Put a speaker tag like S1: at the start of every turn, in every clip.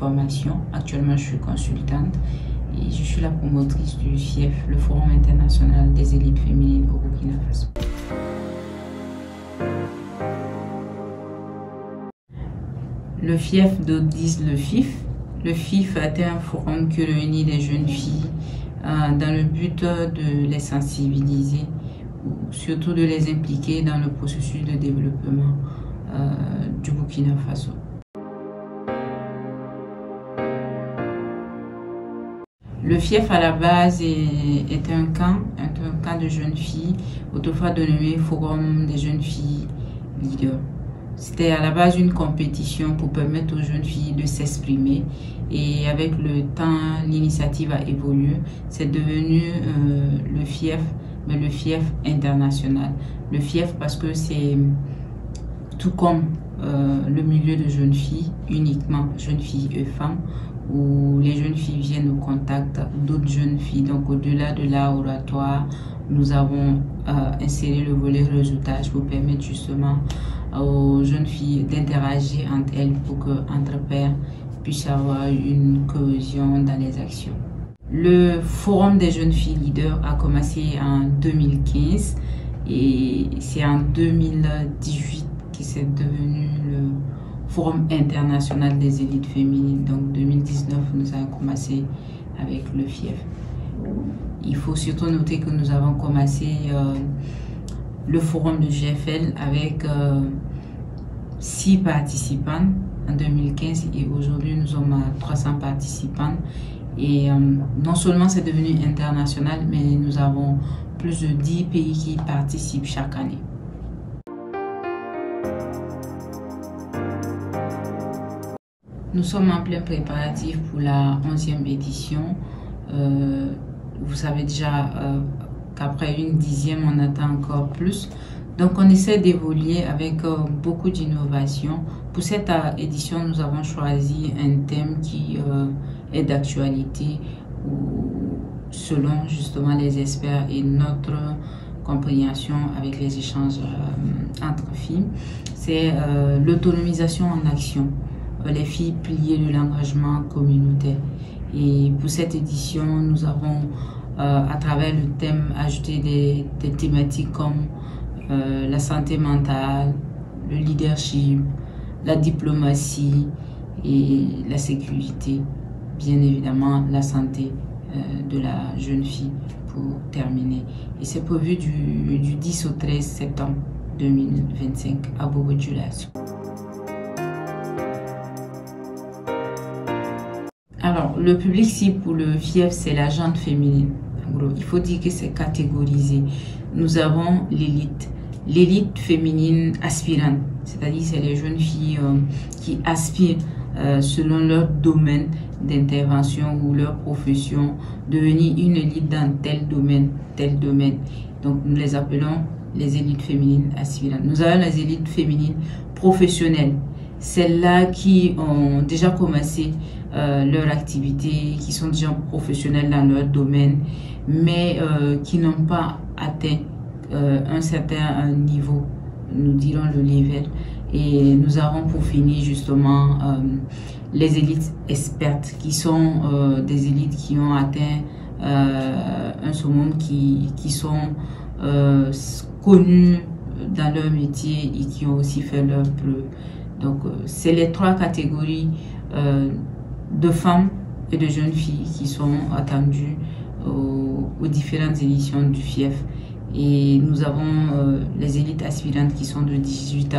S1: formation. Actuellement, je suis consultante et je suis la promotrice du FIEF, le Forum international des élites féminines au Burkina Faso. Le FIEF, d'autres disent le FIF. Le FIF est un forum qui réunit des jeunes filles dans le but de les sensibiliser, surtout de les impliquer dans le processus de développement du Burkina Faso. Le FIEF à la base est un camp de jeunes filles, autrefois dénommé Forum des jeunes filles leaders. C'était à la base une compétition pour permettre aux jeunes filles de s'exprimer, et avec le temps, l'initiative a évolué. C'est devenu le FIEF, mais le FIEF international. Le FIEF parce que c'est tout comme le milieu de jeunes filles, uniquement jeunes filles et femmes, où les jeunes filles viennent au contact d'autres jeunes filles. Donc au-delà de l'art oratoire, nous avons inséré le volet réseautage pour permettre justement aux jeunes filles d'interagir entre elles pour qu'entre pairs puissent avoir une cohésion dans les actions. Le Forum des jeunes filles leaders a commencé en 2015 et c'est en 2018 que c'est devenu le Forum international des élites féminines. Donc 2019, nous avons commencé avec le FIEF. Il faut surtout noter que nous avons commencé le forum de GFL avec 6 participants en 2015 et aujourd'hui nous sommes à 300 participants. Et non seulement c'est devenu international, mais nous avons plus de 10 pays qui participent chaque année. Nous sommes en plein préparatif pour la 11e édition. Vous savez déjà qu'après une 10e, on attend encore plus. Donc on essaie d'évoluer avec beaucoup d'innovation. Pour cette édition, nous avons choisi un thème qui est d'actualité, selon justement les experts et notre compréhension avec les échanges entre filles. C'est l'autonomisation en action. Les filles pliées de l'engagement communautaire. Et pour cette édition, nous avons, à travers le thème, ajouté des thématiques comme la santé mentale, le leadership, la diplomatie et la sécurité. Bien évidemment, la santé de la jeune fille pour terminer. Et c'est prévu du 10 au 13 septembre 2025 à Bobo-Dioulasso. Alors, le public cible pour le FIEF, c'est la gente féminine. En gros, il faut dire que c'est catégorisé. Nous avons l'élite féminine aspirante, c'est-à-dire c'est les jeunes filles qui aspirent selon leur domaine d'intervention ou leur profession, devenir une élite dans tel domaine, tel domaine. Donc, nous les appelons les élites féminines aspirantes. Nous avons les élites féminines professionnelles, celles-là qui ont déjà commencé leur activité, qui sont déjà professionnels dans leur domaine, mais qui n'ont pas atteint un certain niveau, nous dirons le level. Et nous avons pour finir justement les élites expertes, qui sont des élites qui ont atteint un summum, qui sont connus dans leur métier et qui ont aussi fait leur preuve. Donc c'est les 3 catégories de femmes et de jeunes filles qui sont attendues aux différentes éditions du FIEF. Et nous avons les élites aspirantes qui sont de 18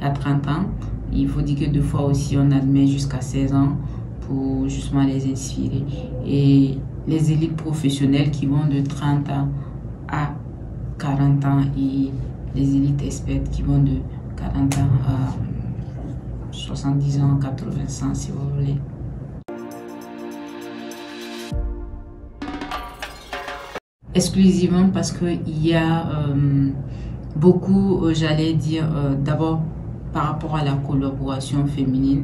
S1: à 30 ans. Il faut dire que 2 fois aussi on admet jusqu'à 16 ans pour justement les inspirer. Et les élites professionnelles qui vont de 30 ans à 40 ans et les élites expertes qui vont de 40 ans à 70 ans, 80 ans si vous voulez. Exclusivement parce qu'il y a beaucoup, j'allais dire, d'abord par rapport à la collaboration féminine.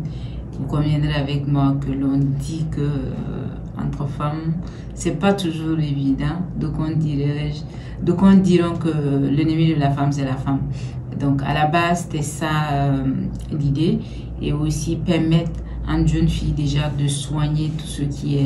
S1: Vous conviendrez avec moi que l'on dit que entre femmes, c'est pas toujours évident. Donc on diront que l'ennemi de la femme, c'est la femme. Donc à la base, c'était ça l'idée, et aussi permettre en jeune fille déjà de soigner tout ce qui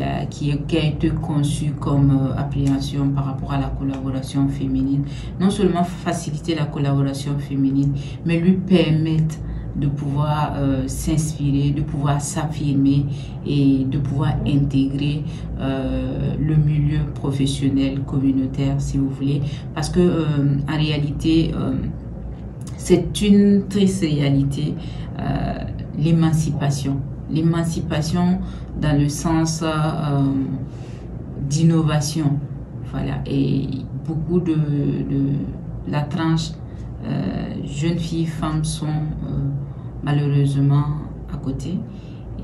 S1: a été conçu comme appréhension par rapport à la collaboration féminine. Non seulement faciliter la collaboration féminine, mais lui permettre de pouvoir s'inspirer, de pouvoir s'affirmer et de pouvoir intégrer le milieu professionnel, communautaire, si vous voulez. Parce que en réalité, c'est une triste réalité, l'émancipation. L'émancipation dans le sens d'innovation. Voilà. Et beaucoup de la tranche jeunes filles, femmes sont malheureusement à côté.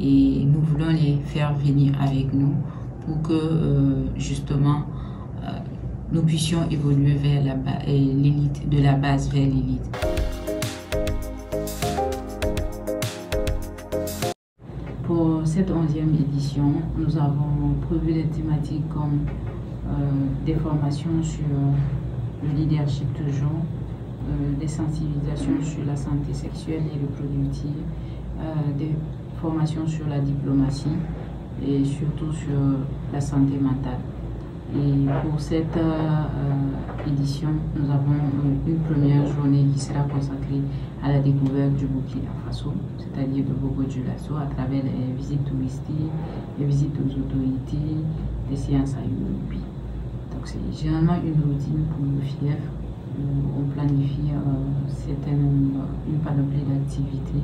S1: Et nous voulons les faire venir avec nous pour que justement nous puissions évoluer vers l'élite, de la base vers l'élite. Pour cette 11e édition, nous avons prévu des thématiques comme des formations sur le leadership toujours, des sensibilisations sur la santé sexuelle et reproductive, des formations sur la diplomatie et surtout sur la santé mentale. Et pour cette édition, nous avons une première journée qui sera consacrée à la découverte du Burkina Faso, c'est-à-dire de Bobo-Dioulasso, à travers les visites touristiques, les visites aux autorités, les séances à Yorubi. Donc c'est généralement une routine pour le FIEF où on planifie une panoplie d'activités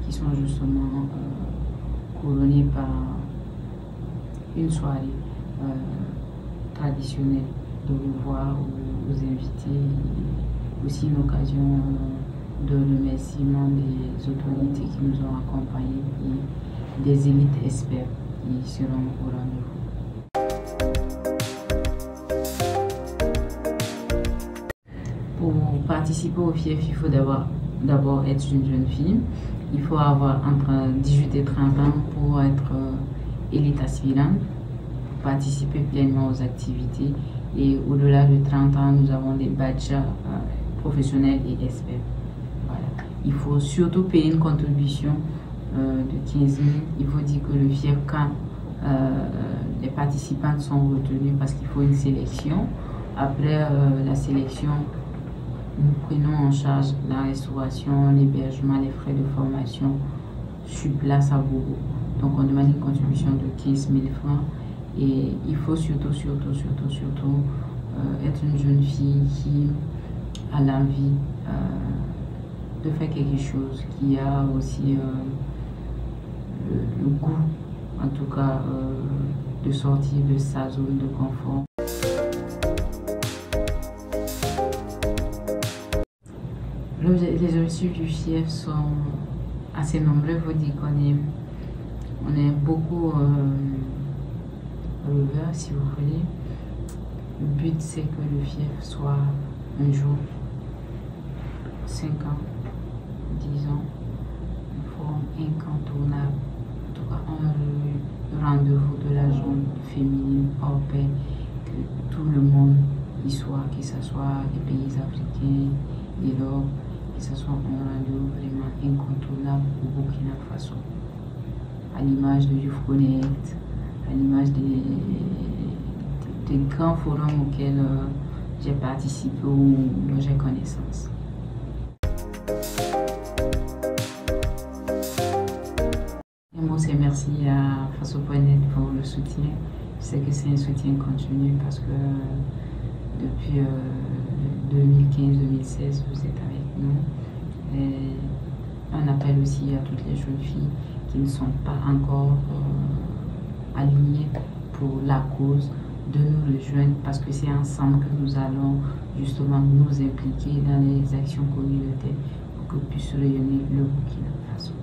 S1: qui sont justement couronnées par une soirée traditionnelle de revoir aux invités, aussi une occasion de remerciement des autorités qui nous ont accompagnés et des élites experts qui seront au rendez-vous. Pour participer au FIEF, il faut d'abord être une jeune fille. Il faut avoir entre 18 et 30 ans pour être élite aspirante, pour participer pleinement aux activités. Et au-delà de 30 ans, nous avons des badges professionnels et experts. Voilà. Il faut surtout payer une contribution de 15 000. Il faut dire que le FIEF, quand les participants sont retenus, parce qu'il faut une sélection. Après la sélection, nous prenons en charge la restauration, l'hébergement, les frais de formation sur place à Bobo. Donc on demande une contribution de 15 000 francs. Et il faut surtout être une jeune fille qui a l'envie de faire quelque chose, qui a aussi le goût, en tout cas, de sortir de sa zone de confort. Les objectifs du FIEF sont assez nombreux. Il faut dire qu'on est beaucoup rêveurs, si vous voulez. Le but, c'est que le FIEF soit un jour, 5 ans, 10 ans, une forme incontournable, en tout cas un rendez-vous de la zone féminine hors pair, que tout le monde y soit, que ce soit les pays africains, l'Europe, que ce soit un rendez-vous vraiment incontournable au Burkina Faso, à l'image de Youth Connect, à l'image des grands forums auxquels j'ai participé ou dont j'ai connaissance. Un mot, c'est merci à Faso.net pour le soutien. Je sais que c'est un soutien continu parce que depuis 2015-2016, vous êtes avec nous. Et un appel aussi à toutes les jeunes filles qui ne sont pas encore alignées pour la cause, de nous rejoindre parce que c'est ensemble que nous allons justement nous impliquer dans les actions communautaires pour que puisse rayonner le Burkina Faso.